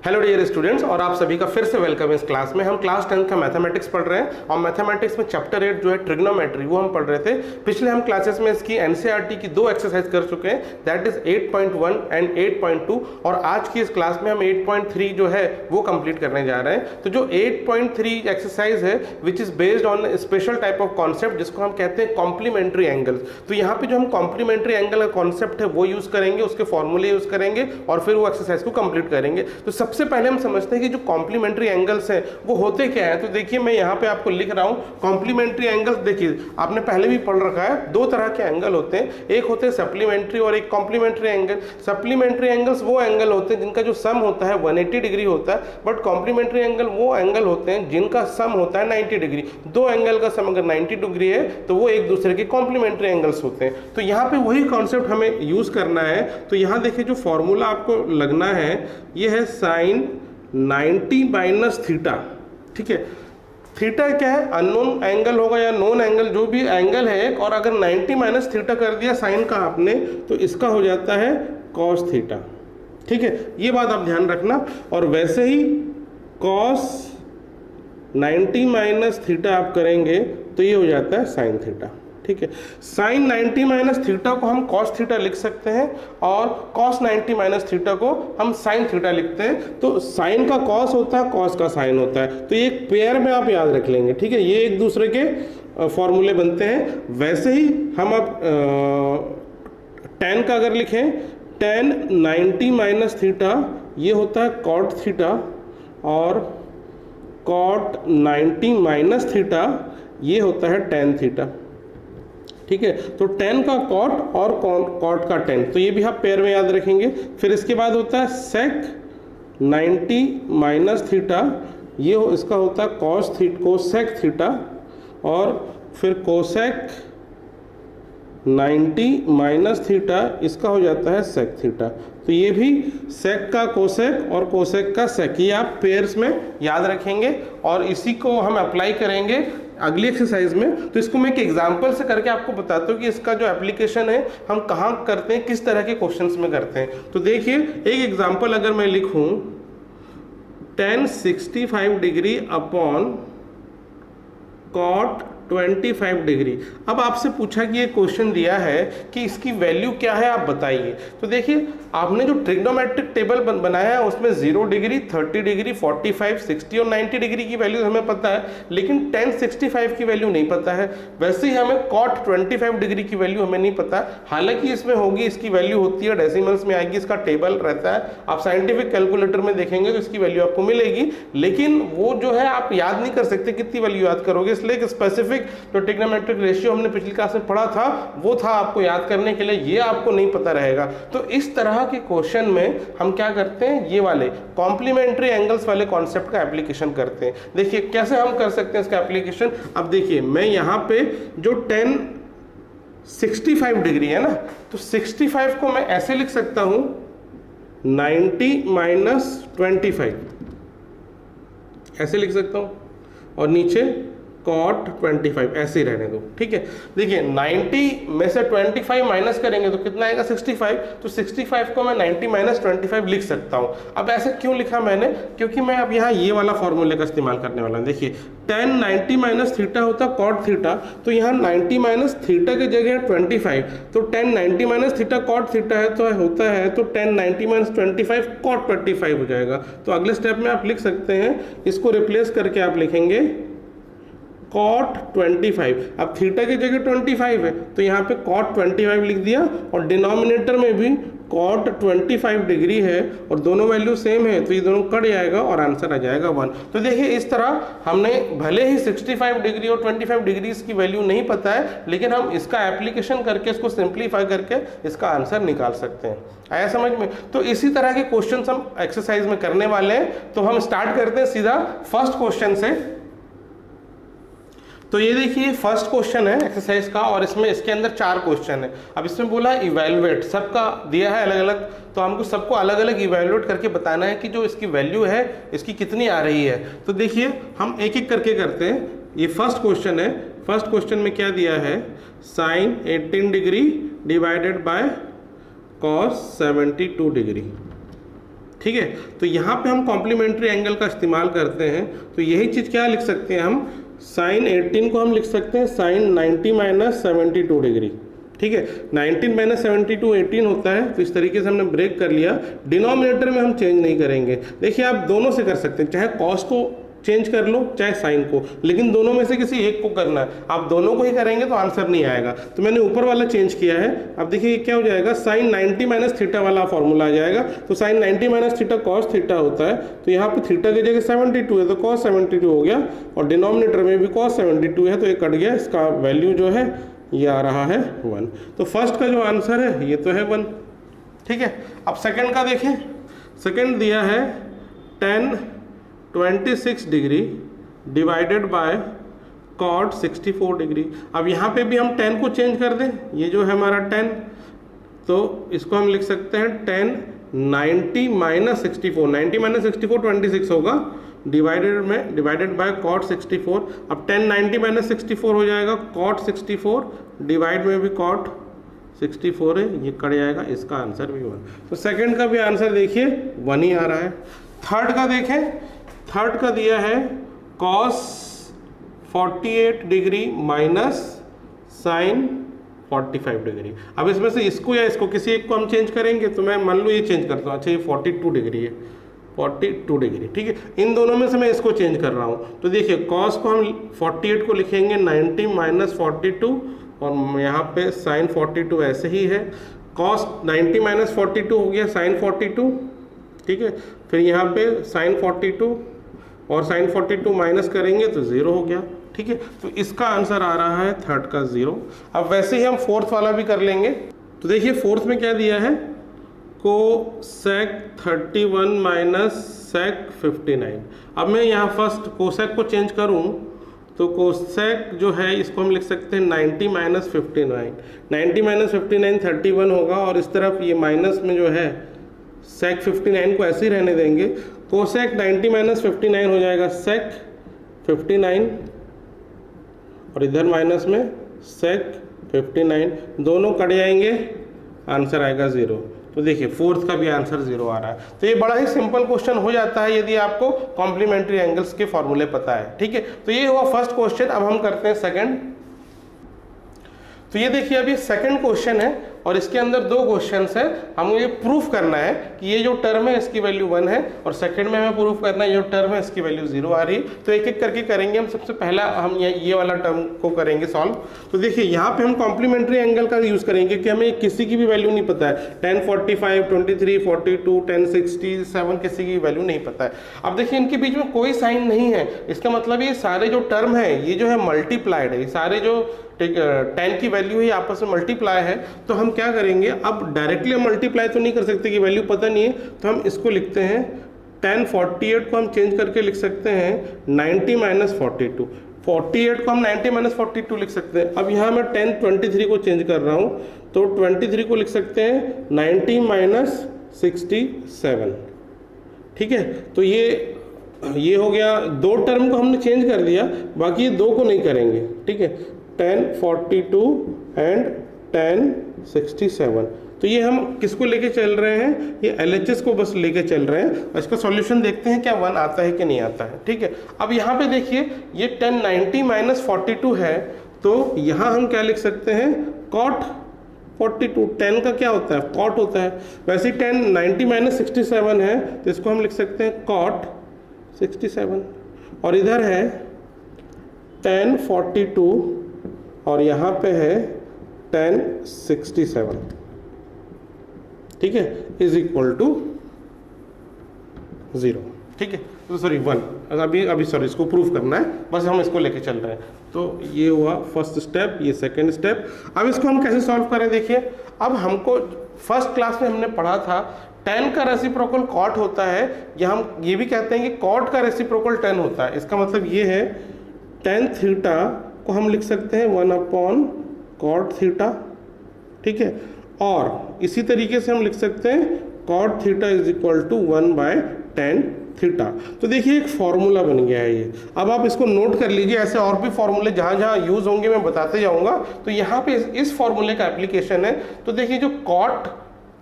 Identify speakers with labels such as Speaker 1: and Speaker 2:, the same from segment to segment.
Speaker 1: Hello dear students, और आप सभी का फिर से वेलकम इस क्लास में। हम क्लास 10 का मैथमेटिक्स पढ़ रहे हैं और मैथमेटिक्स में चैप्टर 8 जो है ट्रिग्नोमेट्री वो हम पढ़ रहे थे। पिछले हम क्लासेस में इसकी एनसीईआरटी की 2 एक्सरसाइज कर चुके हैं, दैट इज 8.1 एंड 8.2, और आज की इस क्लास में हम 8.3 जो है वो कंप्लीट करने जा रहे हैं। तो जो 8.3 एक्सरसाइज है which is based on special type of concept जिसको हम कहते हैं कॉम्प्लीमेंट्री एंगल्स। तो यहाँ पे जो हम कॉम्प्लीमेंट्री एंगल का कॉन्सेप्ट है वो यूज करेंगे, उसके फॉर्मूले यूज करेंगे और फिर वो एक्सरसाइज को कंप्लीट करेंगे। तो सबसे पहले हम समझते हैं कि जो कॉम्प्लीमेंट्री एंगल्स हैं वो होते क्या है। तो देखिए मैं यहाँ पे आपको लिख रहा हूँ कॉम्प्लीमेंट्री एंगल्स। देखिए आपने पहले भी पढ़ रखा है, 2 तरह के एंगल होते हैं, एक होते हैं सप्लीमेंट्री और एक कॉम्प्लीमेंट्री एंगल। सप्लीमेंट्री एंगल्स वो एंगल होते हैं जिनका जो सम होता है 180 डिग्री होता है, बट कॉम्प्लीमेंट्री एंगल वो एंगल होते हैं जिनका सम होता है 90 डिग्री। 2 एंगल का सम अगर 90 डिग्री है तो वो एक दूसरे के कॉम्प्लीमेंट्री एंगल्स होते हैं। तो यहाँ पे वही कॉन्सेप्ट हमें यूज करना है। तो यहाँ देखिए जो फॉर्मूला आपको लगना है ये है साइन 90 माइनस थीटा। ठीक है, थीटा क्या है, अननोन एंगल होगा या नोन एंगल, जो भी एंगल है, और अगर 90 माइनस थीटा कर दिया साइन का आपने तो इसका हो जाता है कॉस थीटा। ठीक है, ये बात आप ध्यान रखना। और वैसे ही कॉस 90 माइनस थीटा आप करेंगे तो ये हो जाता है साइन थीटा। ठीक है, साइन 90 माइनस थीटा को हम कॉस थीटा लिख सकते हैं और कॉस 90 माइनस थीटा को हम साइन थीटा लिखते हैं। तो साइन का कॉस होता है, कॉस का साइन होता है, तो ये एक पेयर में आप याद रख लेंगे। ठीक है, ये एक दूसरे के फॉर्मूले बनते हैं। वैसे ही हम अब tan का अगर लिखें, tan 90 माइनस थीटा ये होता है कॉट थीटा, और कॉट 90 माइनस थीटा ये होता है tan थीटा। ठीक है, तो tan का कॉट और कॉट का tan, तो ये भी आप पेयर में याद रखेंगे। फिर इसके बाद होता है sec 90 माइनस थीटा, ये इसका होता है कोसेक थीटा, और फिर कोसेक 90 माइनस थीटा इसका हो जाता है सेक थीटा। तो ये भी सेक का कोसेक और कोसेक का सेक, ये आप पेयर्स में याद रखेंगे और इसी को हम अप्लाई करेंगे अगली एक्सरसाइज में। तो इसको मैं एक एग्जांपल से करके आपको बताता हूँ कि इसका जो एप्लीकेशन है हम कहाँ करते हैं, किस तरह के क्वेश्चंस में करते हैं। तो देखिए एक एग्जांपल अगर मैं लिखूँ, tan 65 degree upon cot 25 degree. अब आपसे पूछा कि ये क्वेश्चन दिया है कि इसकी वैल्यू क्या है, आप बताइए। तो देखिए आपने जो ट्रिग्नोमेट्रिक टेबल बनाया है उसमें 0 डिग्री, 30 डिग्री, 45, 60 और 90 डिग्री की वैल्यू हमें पता है, लेकिन tan 65 की वैल्यू नहीं पता है। वैसे ही हमें cot 25 डिग्री की वैल्यू हमें नहीं पता, हालांकि इसमें होगी, इसकी वैल्यू होती है, डेसिमल्स में आएगी, इसका टेबल रहता है, आप साइंटिफिक कैलकुलेटर में देखेंगे तो इसकी वैल्यू आपको मिलेगी, लेकिन वो जो है आप याद नहीं कर सकते, कितनी वैल्यू याद करोगे। इसलिए एक स्पेसिफिक जो ट्रिग्नोमेट्रिक रेशियो हमने पिछली क्लास में पढ़ा था वो था आपको याद करने के लिए, ये आपको नहीं पता रहेगा। तो इस तरह के क्वेश्चन में हम क्या करते हैं, ये वाले कॉम्प्लीमेंट्री एंगल्स वाले कॉन्सेप्ट का एप्लीकेशन करते हैं। देखिए कैसे हम कर सकते हैं इसका एप्लीकेशन। अब देखिए मैं यहाँ पे जो tan 65 डिग्री है ना, तो 65 को मैं ऐसे लिख सकता हूं 90 माइनस 25, ऐसे लिख सकता हूं, और नीचे cot 25 ऐसे ही रहने दो। ठीक है, देखिए 90 में से 25 माइनस करेंगे तो कितना आएगा 65, तो 65 को मैं 90 माइनस 25 लिख सकता हूं। अब ऐसे क्यों लिखा मैंने, क्योंकि मैं अब यहाँ ये वाला फॉर्मूले का इस्तेमाल करने वाला हूं। देखिए tan 90 माइनस थीटा होता है cot थीटा, तो यहाँ 90 माइनस थीटा की जगह 25, तो tan 90 minus theta cot theta है तो होता है, तो tan 90 माइनस 25 cot 25 हो जाएगा। तो अगले स्टेप में आप लिख सकते हैं, इसको रिप्लेस करके आप लिखेंगे cot 25। अब थीटा की जगह 25 है तो यहाँ पे cot 25 लिख दिया, और डिनोमिनेटर में भी cot 25 डिग्री है और दोनों वैल्यू सेम है, तो ये दोनों कट जाएगा और आंसर आ जाएगा 1। तो देखिए इस तरह हमने भले ही 65 डिग्री और 25 डिग्री की वैल्यू नहीं पता है, लेकिन हम इसका एप्लीकेशन करके इसको सिंप्लीफाई करके इसका आंसर निकाल सकते हैं। आया समझ में। तो इसी तरह के क्वेश्चन हम एक्सरसाइज में करने वाले हैं। तो हम स्टार्ट करते हैं सीधा फर्स्ट क्वेश्चन से। तो ये देखिए फर्स्ट क्वेश्चन है एक्सरसाइज का, और इसमें इसके अंदर 4 क्वेश्चन है। अब इसमें बोला है इवैल्यूएट, सबका दिया है अलग अलग, तो हमको सबको अलग अलग इवैल्यूएट करके बताना है कि जो इसकी वैल्यू है इसकी कितनी आ रही है। तो देखिए हम एक एक करके करते हैं। ये फर्स्ट क्वेश्चन है। फर्स्ट क्वेश्चन में क्या दिया है, sine 18 degree divided by cos 72 degree. ठीक है। तो यहाँ पे हम कॉम्प्लीमेंट्री एंगल का इस्तेमाल करते हैं, तो यही चीज़ क्या लिख सकते हैं हम, साइन 18 को हम लिख सकते हैं साइन 90 माइनस 72 डिग्री। ठीक है, 19 माइनस 72 18 होता है। तो इस तरीके से हमने ब्रेक कर लिया। डिनोमिनेटर में हम चेंज नहीं करेंगे। देखिए आप दोनों से कर सकते हैं, चाहे कॉस को चेंज कर लो चाहे साइन को, लेकिन दोनों में से किसी एक को करना है। आप दोनों को ही करेंगे तो आंसर नहीं आएगा। तो मैंने ऊपर वाला चेंज किया है। अब देखिए क्या हो जाएगा, साइन 90 माइनस थीटा वाला फॉर्मूला आ जाएगा। तो sine 90 minus theta cos theta होता है। तो यहाँ पे थीटा की जगह 72 है तो कॉस 72 हो गया, और डिनोमिनेटर में भी कॉस 72 है तो ये कट गया। इसका वैल्यू जो है ये आ रहा है 1। तो फर्स्ट का जो आंसर है ये तो है 1। ठीक है, अब सेकंड का देखें। सेकंड दिया है tan 26 degree divided bye cot 64 degree. अब यहाँ पे भी हम tan को चेंज कर दें, ये जो है हमारा tan, तो इसको हम लिख सकते हैं tan 90 माइनस 64, 90 माइनस 64 26 होगा, डिवाइडेड बाय cot 64। अब tan 90 माइनस 64 हो जाएगा cot 64, डिवाइड में भी cot 64 है, ये कट जाएगा। इसका आंसर भी 1। तो सेकंड का भी आंसर देखिए 1 ही आ रहा है। थर्ड का देखें। थर्ड का दिया है cos 48 degree minus sine 45 degree. अब इसमें से इसको या इसको किसी एक को हम चेंज करेंगे। तो मैं मान लो ये चेंज करता हूँ, अच्छा ये 42 डिग्री है, 42 डिग्री। ठीक है, इन दोनों में से मैं इसको चेंज कर रहा हूँ। तो देखिए cos को हम 48 को लिखेंगे 90 माइनस 42, और यहाँ पे साइन 42 ऐसे ही है। cos 90 माइनस 42 हो गया साइन 42। ठीक है, फिर यहाँ पे साइन 42 और साइन 42 माइनस करेंगे तो 0 हो गया। ठीक है, तो इसका आंसर आ रहा है थर्ड का 0। अब वैसे ही हम फोर्थ वाला भी कर लेंगे। तो देखिए फोर्थ में क्या दिया है, कोसेक 31 माइनस सेक 59। अब मैं यहाँ फर्स्ट कोसेक को चेंज करूँ तो कोसेक जो है इसको हम लिख सकते हैं 90 माइनस 59। 90 माइनस 59 31 होगा, और इस तरफ ये माइनस में जो है सेक 59 को ऐसे ही रहने देंगे। कोसेक 90 माइनस 59 हो जाएगा सेक 59, और इधर माइनस में सेक 59, दोनों कट जाएंगे, आंसर आएगा 0। तो देखिए फोर्थ का भी आंसर 0 आ रहा है। तो ये बड़ा ही सिंपल क्वेश्चन हो जाता है यदि आपको कॉम्प्लीमेंट्री एंगल्स के फॉर्मूले पता है। ठीक है, तो ये हुआ फर्स्ट क्वेश्चन। अब हम करते हैं सेकंड। तो ये देखिए अभी सेकंड क्वेश्चन है, और इसके अंदर 2 क्वेश्चंस हैं। हमें ये प्रूफ करना है कि ये जो टर्म है इसकी वैल्यू 1 है, और सेकंड में हमें प्रूफ करना है ये जो टर्म है इसकी वैल्यू 0 आ रही है। तो एक एक करके करेंगे हम। सबसे पहला हम ये वाला टर्म को करेंगे सॉल्व। तो देखिए यहाँ पे हम कॉम्प्लीमेंट्री एंगल का यूज़ करेंगे कि हमें किसी की भी वैल्यू नहीं पता है। 10 45 23 42 10 67 किसी की वैल्यू नहीं पता है। अब देखिए इनके बीच में कोई साइन नहीं है, इसका मतलब ये सारे जो टर्म है ये जो है मल्टीप्लाइड है। ये सारे जो 10 की वैल्यू ही आपस में मल्टीप्लाई है। तो हम क्या करेंगे, अब डायरेक्टली हम मल्टीप्लाई तो नहीं कर सकते कि वैल्यू पता नहीं है, तो हम इसको लिखते हैं 10 48 को हम चेंज करके लिख सकते हैं 90 माइनस 42। 48 को हम 90 माइनस 42 लिख सकते हैं। अब यहाँ मैं 10 23 को चेंज कर रहा हूँ, तो 23 को लिख सकते हैं 90 माइनस 67। ठीक है, तो ये हो गया। 2 टर्म को हमने चेंज कर दिया, बाकी ये 2 को नहीं करेंगे। ठीक है, 10 42 एंड 10 67। तो ये हम किसको लेके चल रहे हैं, ये LHS को बस लेके चल रहे हैं। और इसका सॉल्यूशन देखते हैं क्या 1 आता है कि नहीं आता है। ठीक है, अब यहाँ पे देखिए ये 10 90 माइनस 42 है, तो यहाँ हम क्या लिख सकते हैं cot 42। 10 का क्या होता है, cot होता है। वैसे ही 10 90 माइनस 67 है, तो इसको हम लिख सकते हैं cot 67। और इधर है 10 42 और यहाँ पे है 10 67। ठीक है, इज इक्वल टू 0। ठीक है, तो सॉरी 1। अभी सॉरी इसको प्रूफ करना है, बस हम इसको लेके चल रहे हैं। तो ये हुआ फर्स्ट स्टेप, ये सेकंड स्टेप। अब इसको हम कैसे सॉल्व करें, देखिए अब हमको फर्स्ट क्लास में हमने पढ़ा था tan का रेसिप्रोकल cot होता है, या हम ये भी कहते हैं कि cot का रेसिप्रोकल tan होता है। इसका मतलब ये है tan थीटा को हम लिख सकते हैं 1/cot थीटा। ठीक है, और इसी तरीके से हम लिख सकते हैं cot theta is equal to 1/tan theta. तो देखिए एक फॉर्मूला बन गया है ये। अब आप इसको नोट कर लीजिए, ऐसे और भी फॉर्मूले जहाँ जहाँ यूज होंगे मैं बताते जाऊँगा। तो यहाँ पे इस फॉर्मूले का एप्लीकेशन है। तो देखिए जो cot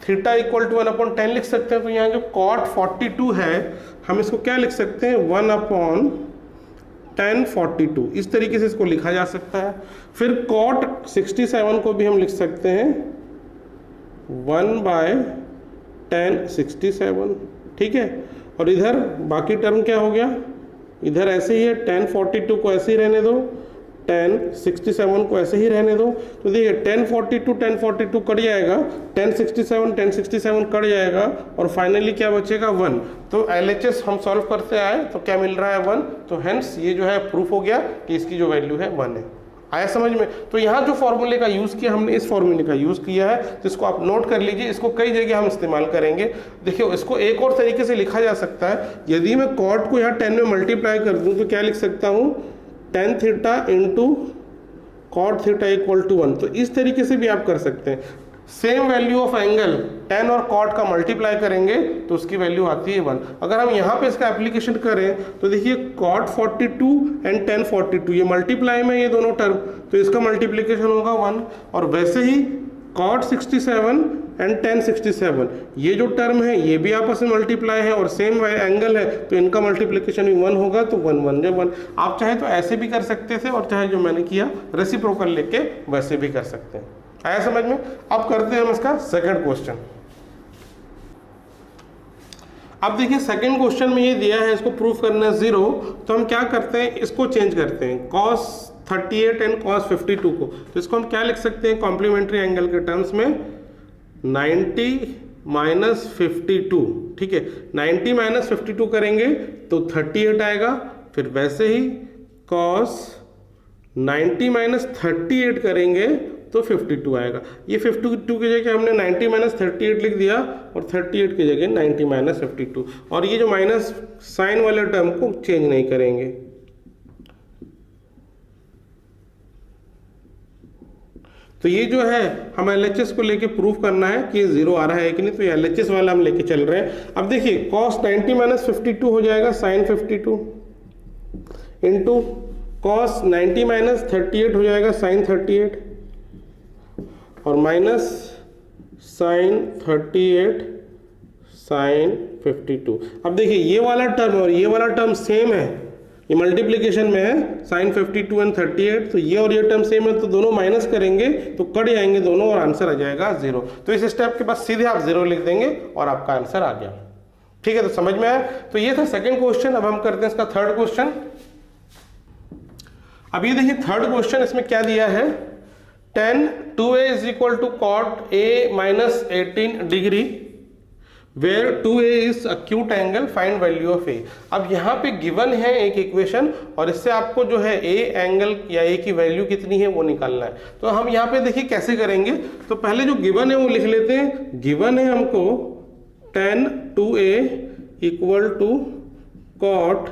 Speaker 1: थीटा इक्वल टू 1/10 लिख सकते हैं। तो यहाँ जो cot 42 है हम इसको क्या लिख सकते हैं, 1/10 42, इस तरीके से इसको लिखा जा सकता है। फिर cot 67 को भी हम लिख सकते हैं 1/10 67, ठीक है। और इधर बाकी टर्म क्या हो गया, इधर ऐसे ही है, 10 42 को ऐसे ही रहने दो, 10 67 को ऐसे ही रहने दो। तो देखिए 10 42 कट जाएगा, 10 67 कट जाएगा और फाइनली क्या बचेगा 1। तो LHS हम सॉल्व करते आए तो क्या मिल रहा है 1। तो हेंस ये जो है प्रूफ हो गया कि इसकी जो वैल्यू है 1 है। आया समझ में। तो यहाँ जो फॉर्मूले का यूज़ किया हमने, इस फॉर्मूले का यूज़ किया है, तो इसको आप नोट कर लीजिए। इसको कई जगह हम इस्तेमाल करेंगे। देखिए इसको एक और तरीके से लिखा जा सकता है। यदि मैं कॉट को यहाँ 10 में मल्टीप्लाई कर दूँ तो क्या लिख सकता हूँ, tan theta into cot theta equal to 1। तो इस तरीके से भी आप कर सकते हैं। Same value of angle tan और cot का मल्टीप्लाई करेंगे तो उसकी वैल्यू आती है 1। अगर हम यहाँ पे इसका एप्लीकेशन करें तो देखिए cot 42 एंड tan 42 ये मल्टीप्लाई में ये दोनों टर्म, तो इसका मल्टीप्लिकेशन होगा 1। और वैसे ही cot 67 एंड tan 67 ये जो टर्म है ये भी आपस में मल्टीप्लाई है और सेम एंगल है, तो इनका मल्टीप्लिकेशन भी 1 होगा। तो 1 1 जब 1, आप चाहे तो ऐसे भी कर सकते थे और चाहे जो मैंने किया रेसिप्रोकल लेके वैसे भी कर सकते हैं। आया समझ में। अब करते हैं हम इसका सेकंड क्वेश्चन। अब देखिए सेकंड क्वेश्चन में ये दिया है, इसको प्रूफ करना है 0। तो हम क्या करते हैं, इसको चेंज करते हैं cos 38 एंड cos 52 को। तो इसको हम क्या लिख सकते हैं कॉम्प्लीमेंट्री एंगल के टर्म्स में, 90 माइनस 52, ठीक है। 90 माइनस 52 करेंगे तो 38 आएगा। फिर वैसे ही cos 90 माइनस 38 करेंगे तो 52 आएगा। ये 52 की जगह हमने 90 माइनस 38 लिख दिया और 38 की जगह 90 माइनस 52। और ये जो माइनस साइन वाले टर्म को चेंज नहीं करेंगे। तो ये जो है हम LHS को लेके प्रूफ करना है कि 0 आ रहा है कि नहीं। तो ये LHS वाला हम लेके चल रहे हैं। अब देखिए cos 90 माइनस 52 हो जाएगा sin 52 इंटू cos 90 माइनस 38 हो जाएगा sin 38 और माइनस sin 38 sin 52। अब देखिए ये वाला टर्म और ये वाला टर्म सेम है, ये मल्टीप्लिकेशन में है sin 52 एंड 38। तो ये और ये टर्म सेम है तो दोनों माइनस करेंगे तो कट जाएंगे दोनों और आंसर आ जाएगा 0। तो इस स्टेप के बाद सीधे आप 0 लिख देंगे और आपका आंसर आ गया। ठीक है, तो समझ में आया। तो ये था सेकंड क्वेश्चन। अब हम करते हैं इसका थर्ड क्वेश्चन। अब ये देखिए थर्ड क्वेश्चन, इसमें क्या दिया है, tan 2a is equal to cot a minus 18 degree where 2a is acute angle, find value of a। अब यहाँ पे गिवन है एक इक्वेशन और इससे आपको जो है a एंगल या a की वैल्यू कितनी है वो निकालना है। तो हम यहाँ पे देखिए कैसे करेंगे। तो पहले जो गिवन है वो लिख लेते हैं। गिवन है हमको tan 2a equal to cot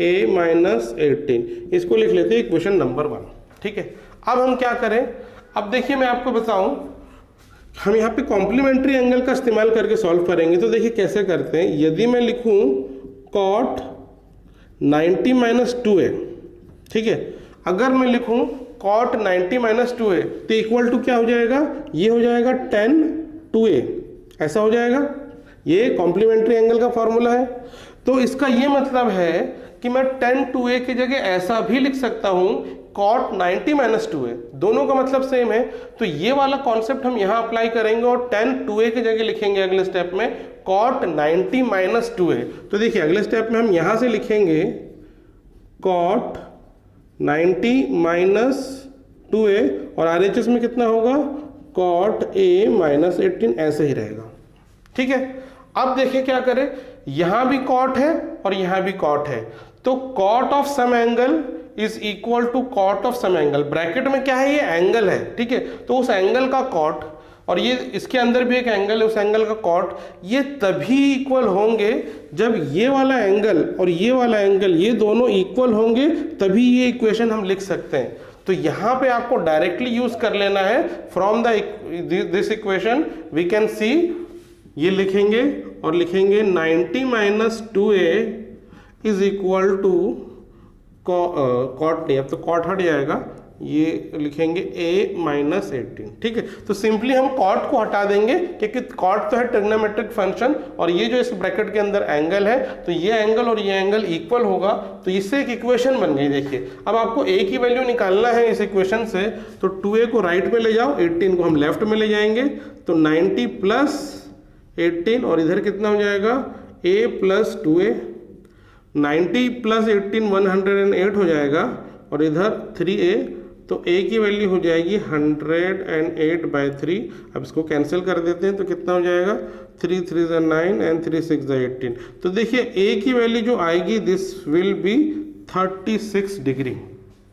Speaker 1: a minus 18, इसको लिख लेते हैं इक्वेशन नंबर 1। ठीक है, अब हम क्या करें। अब देखिए मैं आपको बताऊं, हम यहाँ पे कॉम्प्लीमेंट्री एंगल का इस्तेमाल करके सॉल्व करेंगे। तो देखिए कैसे करते हैं। यदि मैं लिखूं cot 90 माइनस 2a, ठीक है, अगर मैं लिखूं cot 90 माइनस 2a तो इक्वल टू क्या हो जाएगा, ये हो जाएगा tan 2a, ऐसा हो जाएगा। ये कॉम्प्लीमेंट्री एंगल का फॉर्मूला है। तो इसका ये मतलब है कि मैं tan 2a की जगह ऐसा भी लिख सकता हूं cot 90 माइनस 2a, दोनों का मतलब सेम है। तो ये वाला कॉन्सेप्ट हम यहाँ अप्लाई करेंगे और tan 2a की जगह लिखेंगे अगले स्टेप में cot 90 माइनस 2a। तो देखिए अगले स्टेप में हम यहाँ से लिखेंगे cot 90 माइनस 2a और RHS में कितना होगा cot a माइनस 18, ऐसे ही रहेगा। ठीक है, अब देखिए क्या करें, यहां भी cot है और यहां भी cot है। तो cot of some angle is equal to cot of some angle. Bracket में क्या है, ये एंगल है। ठीक है, तो उस एंगल का cot और ये इसके अंदर भी एक एंगल है, उस एंगल का cot, ये तभी इक्वल होंगे जब ये वाला एंगल और ये वाला एंगल ये दोनों इक्वल होंगे, तभी ये इक्वेशन हम लिख सकते हैं। तो यहाँ पे आपको डायरेक्टली यूज कर लेना है। From this equation we can see, ये लिखेंगे और लिखेंगे 90 minus 2a is equal to cot नहीं, अब तो cot हट जाएगा, ये लिखेंगे a माइनस 18, ठीक है। तो सिंपली हम कॉट को हटा देंगे क्योंकि कॉट तो है ट्रिग्नोमेट्रिक फंक्शन, और ये जो इस ब्रैकेट के अंदर एंगल है, तो ये एंगल और ये एंगल इक्वल होगा, तो इससे एक इक्वेशन बन गई। देखिए अब आपको a की वैल्यू निकालना है इस इक्वेशन से, तो 2a को राइट में ले जाओ, 18 को हम लेफ्ट में ले जाएंगे, तो 90 प्लस 18 और इधर कितना हो जाएगा a प्लस 2a, 90 प्लस 18 108 हो जाएगा, और इधर 3a, तो a की वैल्यू हो जाएगी 108/3। अब इसको कैंसिल कर देते हैं, तो कितना हो जाएगा 3 3 9 एंड 3 6 18। तो देखिए a की वैल्यू जो आएगी दिस विल बी 36 डिग्री,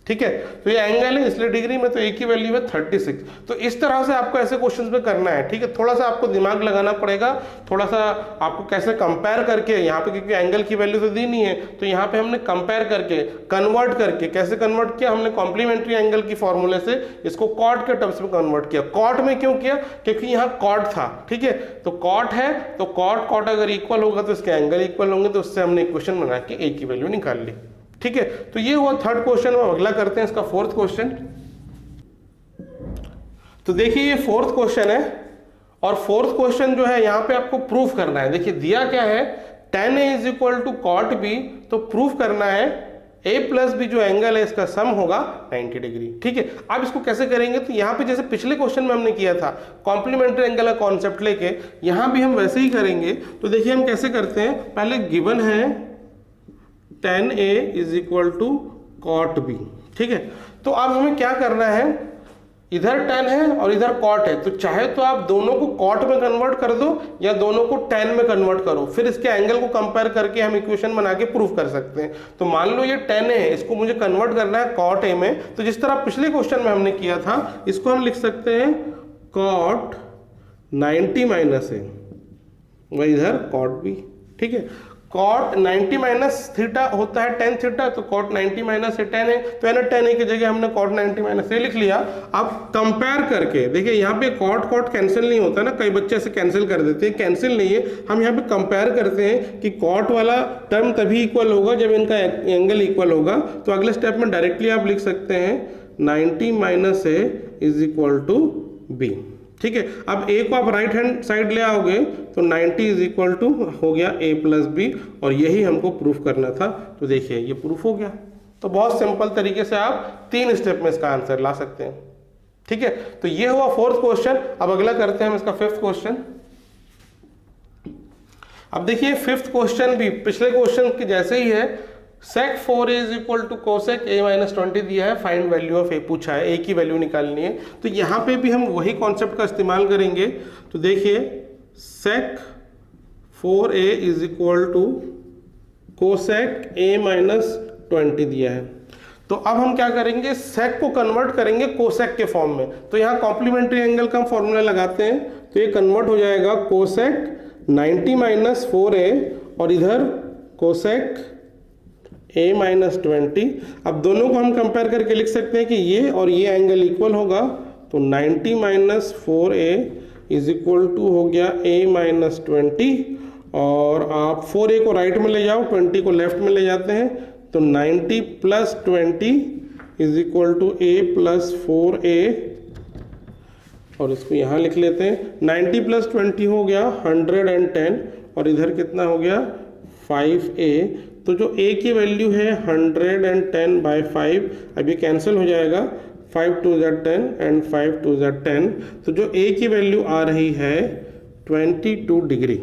Speaker 1: ठीक है। तो ये एंगल है इसलिए डिग्री में, तो a की वैल्यू है 36। तो इस तरह से आपको ऐसे क्वेश्चंस में करना है, ठीक है। थोड़ा सा आपको दिमाग लगाना पड़ेगा, थोड़ा सा आपको कैसे कंपेयर करके, यहाँ पे क्योंकि एंगल की वैल्यू तो दी नहीं है, तो यहाँ पे हमने कंपेयर करके कन्वर्ट करके, कैसे कन्वर्ट किया हमने, कॉम्प्लीमेंट्री एंगल की फॉर्मूले से इसको कॉट के टर्म्स में कन्वर्ट किया। कॉट में क्यों किया, क्योंकि यहाँ कॉट था, ठीक है। तो कॉट है तो कॉट कॉट अगर इक्वल होगा तो इसके एंगल इक्वल होंगे, तो उससे हमने इक्वेशन बना के a की वैल्यू निकाल ली, ठीक है। तो ये हुआ थर्ड क्वेश्चन। अब अगला करते हैं इसका फोर्थ क्वेश्चन। तो देखिए ये फोर्थ क्वेश्चन है, और फोर्थ क्वेश्चन जो है यहाँ पे आपको प्रूफ करना है। देखिए दिया क्या है, tan a is equal to cot B, तो प्रूफ करना है a प्लस बी जो एंगल है इसका सम होगा 90 डिग्री, ठीक है। अब इसको कैसे करेंगे, तो यहाँ पे जैसे पिछले क्वेश्चन में हमने किया था कॉम्प्लीमेंट्री एंगल का कॉन्सेप्ट लेके, यहाँ भी हम वैसे ही करेंगे। तो देखिए हम कैसे करते हैं, पहले गिवन है tan a is equal to cot B, ठीक है। तो अब हमें क्या करना है, इधर tan है और इधर cot है, तो चाहे तो आप दोनों को cot में कन्वर्ट कर दो या दोनों को tan में कन्वर्ट करो, फिर इसके एंगल को कंपेयर करके हम इक्वेशन बना के प्रूफ कर सकते हैं। तो मान लो ये tan a है, इसको मुझे कन्वर्ट करना है cot a में, तो जिस तरह पिछले क्वेश्चन में हमने किया था, इसको हम लिख सकते हैं cot 90 माइनस a, वही इधर cot b, ठीक है। cot 90 माइनस थीटा होता है tan थीटा, तो cot 90 माइनस tan है, तो ना tan a की जगह हमने cot 90 माइनस a लिख लिया। अब कंपेयर करके देखिए यहाँ पे cot कैंसिल नहीं होता ना, कई बच्चे ऐसे कैंसिल कर देते हैं, कैंसिल नहीं है, हम यहाँ पे कंपेयर करते हैं कि cot वाला टर्म तभी इक्वल होगा जब इनका एंगल इक्वल होगा। तो अगले स्टेप में डायरेक्टली आप लिख सकते हैं 90 minus a is equal to b, ठीक है। अब a को आप राइट हैंड साइड ले आओगे तो 90 इज इक्वल टू हो गया a प्लस बी, और यही हमको प्रूफ करना था। तो देखिए ये प्रूफ हो गया। तो बहुत सिंपल तरीके से आप 3 स्टेप में इसका आंसर ला सकते हैं, ठीक है। तो ये हुआ फोर्थ क्वेश्चन। अब अगला करते हैं हम इसका फिफ्थ क्वेश्चन। अब देखिए फिफ्थ क्वेश्चन भी पिछले क्वेश्चन के जैसे ही है, sec 4a is equal to cosec a minus 20 दिया है, फाइंड वैल्यू ऑफ a पूछा है, a की वैल्यू निकालनी है। तो यहाँ पे भी हम वही कॉन्सेप्ट का इस्तेमाल करेंगे। तो देखिए sec 4a is equal to cosec a minus 20 दिया है। तो अब हम क्या करेंगे, sec को कन्वर्ट करेंगे कोसेक के फॉर्म में। तो यहाँ कॉम्प्लीमेंट्री एंगल का हम फॉर्मूला लगाते हैं, तो ये कन्वर्ट हो जाएगा कोसेक 90 माइनस 4a, और इधर कोसेक a माइनस 20। अब दोनों को हम कंपेयर करके लिख सकते हैं कि ये और ये एंगल इक्वल होगा, तो 90 minus 4a is equal to हो गया a माइनस 20, और आप 4a को राइट में ले जाओ, 20 को लेफ्ट में ले जाते हैं, तो 90 plus 20 is equal to a plus 4a, और इसको यहाँ लिख लेते हैं। 90 प्लस 20 हो गया 110, और इधर कितना हो गया 5a। तो जो a की वैल्यू है 110/5, अब ये कैंसिल हो जाएगा, 5 2 ज़ा 10 एंड 5 2 ज़ा 10। तो जो a की वैल्यू आ रही है 22 डिग्री,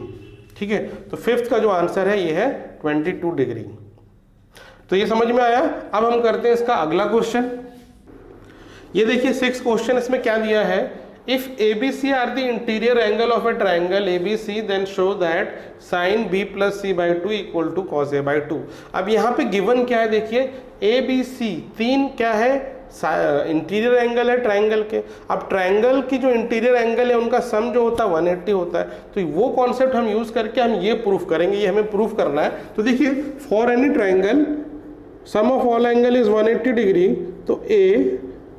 Speaker 1: ठीक है। तो फिफ्थ का जो आंसर है ये है 22 डिग्री। तो ये समझ में आया। अब हम करते हैं इसका अगला क्वेश्चन। ये देखिए 6th क्वेश्चन, इसमें क्या दिया है, if ABC are the interior angle of a triangle ABC, then show that sin B plus C by 2 equal to cos A by 2। अब यहाँ पे गिवन क्या है, देखिए ABC 3 क्या है, इंटीरियर एंगल है ट्राइंगल के। अब ट्राइंगल की जो इंटीरियर एंगल है उनका सम जो होता है 180 होता है। तो वो कॉन्सेप्ट हम यूज करके हम ये प्रूफ करेंगे, ये हमें प्रूफ करना है। तो देखिए for any triangle sum of all angle is 180 degree, तो A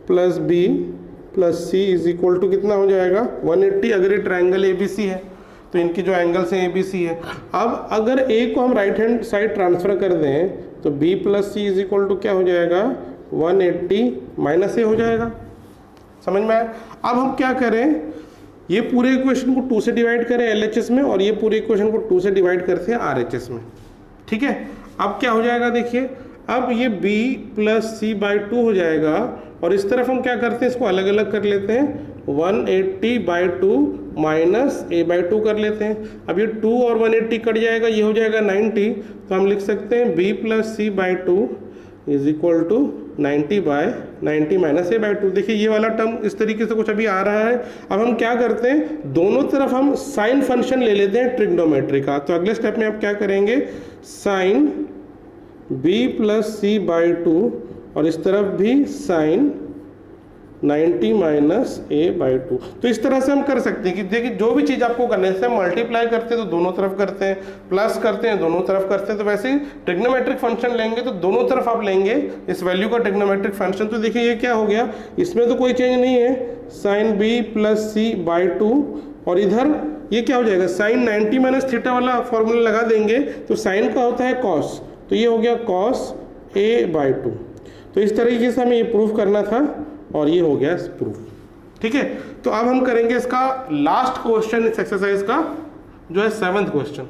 Speaker 1: plus B plus C is equal to कितना हो जाएगा 180। अगर ये ट्राइंगल ABC है तो इनकी जो एंगल्स हैं ABC है। अब अगर A को हम राइट हैंड साइड ट्रांसफर कर दें तो B plus C is equal to क्या हो जाएगा 180 माइनस ए हो जाएगा। समझ में आया? अब हम क्या करें, ये पूरे इक्वेशन को 2 से डिवाइड करें LHS में, और ये पूरे इक्वेशन को 2 से डिवाइड करते हैं RHS में। ठीक है, अब क्या हो जाएगा देखिए, अब ये b प्लस सी बाई 2 हो जाएगा, और इस तरफ हम क्या करते हैं, इसको अलग अलग कर लेते हैं, 180/2 माइनस a बाई 2 कर लेते हैं। अब ये 2 और 180 कट जाएगा, ये हो जाएगा 90, तो हम लिख सकते हैं b plus C by 2 is equal to 90/90 minus a by 2। देखिए ये वाला टर्म इस तरीके से कुछ अभी आ रहा है। अब हम क्या करते हैं, दोनों तरफ हम साइन फंक्शन ले लेते हैं ट्रिग्नोमेट्री का। तो अगले स्टेप में आप क्या करेंगे, sine b plus C by 2 और इस तरफ भी साइन 90 माइनस a बाई 2। तो इस तरह से हम कर सकते हैं कि देखिए जो भी चीज़ आपको करने से मल्टीप्लाई करते हैं तो दोनों तरफ करते हैं, प्लस करते हैं दोनों तरफ करते हैं। तो वैसे ही ट्रिग्नोमेट्रिक फंक्शन लेंगे तो दोनों तरफ आप लेंगे इस वैल्यू का ट्रिग्नोमेट्रिक फंक्शन। तो देखिए ये क्या हो गया, इसमें तो कोई चेंज नहीं है, sine b plus C by 2, और इधर ये क्या हो जाएगा, साइन 90 माइनस थीटा वाला फॉर्मूला लगा देंगे तो साइन का होता है कॉस, तो ये हो गया कॉस a बाई 2। तो इस तरीके से हमें ये प्रूफ करना था और ये हो गया प्रूफ। ठीक है, तो अब हम करेंगे इसका लास्ट क्वेश्चन इस एक्सरसाइज का, जो है 7th क्वेश्चन।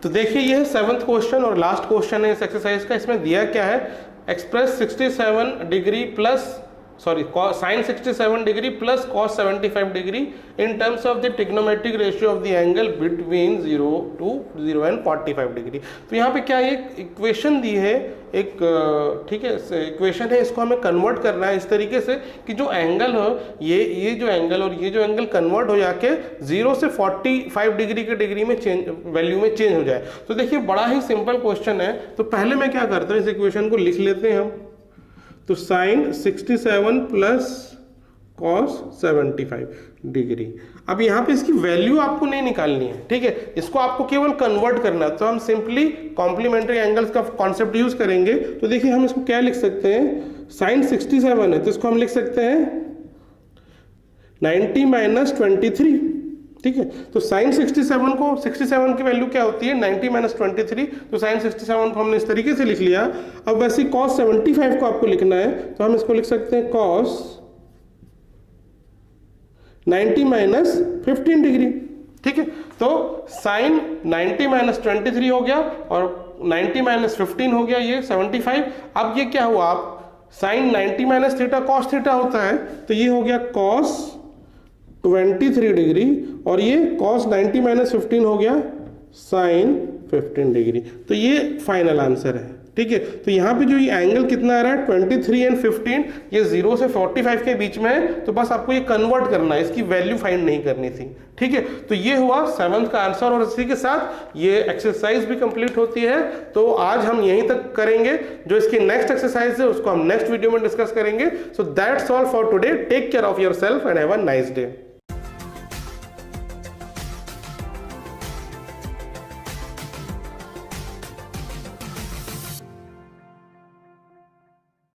Speaker 1: तो देखिए ये है 7th क्वेश्चन और लास्ट क्वेश्चन है इस एक्सरसाइज का। इसमें दिया क्या है, express 67 degree plus sign 67 degree plus cos 75 degree in terms of the trigonometric ratio of the angle between 0 to 0 and 45 degree. तो यहाँ पे क्या है, एक इक्वेशन दी है, एक ठीक है इक्वेशन है, इसको हमें कन्वर्ट करना है इस तरीके से कि जो एंगल हो ये जो एंगल और ये जो एंगल कन्वर्ट हो जाके 0 से 45 डिग्री के डिग्री में वैल्यू में चेंज हो जाए। तो देखिए बड़ा ही सिंपल क्वेश्चन है। तो पहले मैं क्या करता हूँ, इस इक्वेशन को लिख लेते हैं हम। तो साइन 67 प्लस कॉस 75 डिग्री। अब यहाँ पे इसकी वैल्यू आपको नहीं निकालनी है, ठीक है, इसको आपको केवल कन्वर्ट करना है। तो हम सिंपली कॉम्प्लीमेंट्री एंगल्स का कॉन्सेप्ट यूज करेंगे। तो देखिए हम इसको क्या लिख सकते हैं, साइन 67 है तो इसको हम लिख सकते हैं 90 माइनस 23। ठीक है, तो साइन 67 को 67 की वैल्यू क्या होती है 90 माइनस 23। तो साइन 67 को हमने इस तरीके से लिख लिया। अब वैसे कॉस 75 को आपको लिखना है तो हम इसको लिख सकते हैं कॉस 90 माइनस 15 डिग्री। ठीक है, तो साइन 90 माइनस 23 हो गया और 90 माइनस 15 हो गया, ये 75। अब ये क्या हुआ, आप sine 90 minus theta cos theta होता है, तो ये हो गया कॉस 23 डिग्री और ये cos 90 माइनस 15 हो गया साइन 15 डिग्री। तो ये फाइनल आंसर है। ठीक है, तो यहाँ पे जो ये एंगल कितना आ रहा है 23 एंड 15, ये 0 से 45 के बीच में है। तो बस आपको ये कन्वर्ट करना है, इसकी वैल्यू फाइंड नहीं करनी थी। ठीक है, तो ये हुआ 7th का आंसर और इसी के साथ ये एक्सरसाइज भी कंप्लीट होती है। तो आज हम यहीं तक करेंगे, जो इसकी नेक्स्ट एक्सरसाइज है उसको हम नेक्स्ट वीडियो में डिस्कस करेंगे। So that's all for today, take care of yourself and have a nice day.